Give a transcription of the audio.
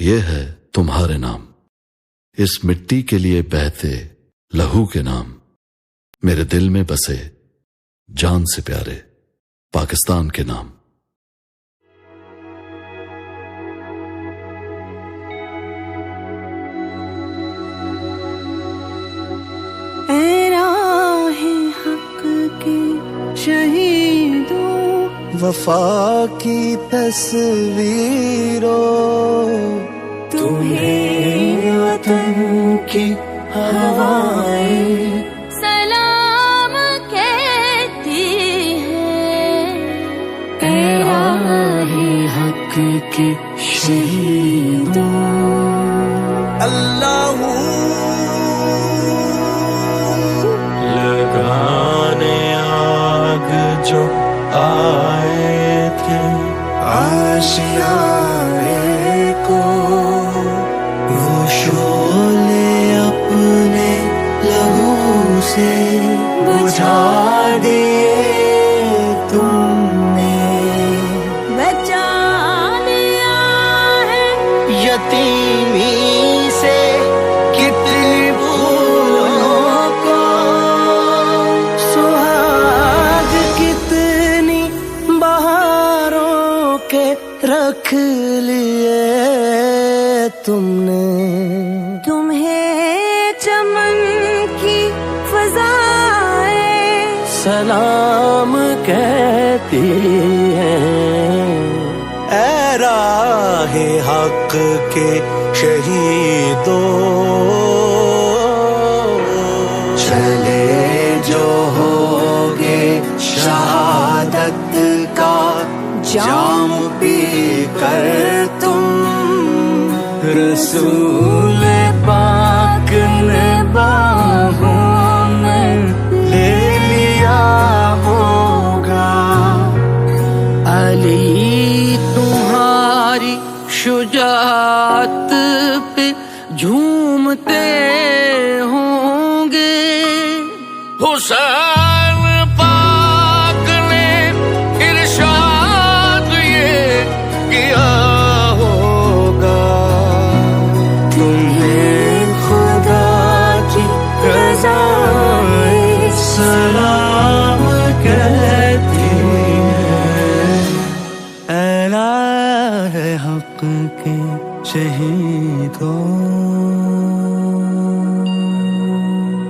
یہ ہے تمہارے نام، اس مٹی کے لیے بہتے لہو کے نام، میرے دل میں بسے جان سے پیارے پاکستان کے نام۔ اے راہ حق کے شہیدوں، وفا کی تصویروں، تمہیں وطن کی ہوائیں سلام کہتی ہیں۔ اے راہ حق کے شہیدوں، اللہ لگانے آگ جو آئے تھے آشیانے کو، وہ شعلے اپنے لہو سے بجھا دیے تم نے، بچا لیا ہے یتیمی سے کتنی پھولوں کو، سہاگ کتنی بہاروں کے رکھ لیے تم نے، تمہیں چمن کی فضائیں سلام کہتی ہیں۔ اے راہ حق کے شہیدوں، چلے جو ہوگے شہادت کا جام پی کر تم، رسول پاک نے باہوں میں لے لیا ہوگا، علی تمہاری شجاعت پہ جھومتے ہوں گے، حسین پاک نے ارشاد یہ کیا ہوگا، تمہیں خدا کی رضا سلام کہتی ہے۔ اے راہ حق کے شہیدوں،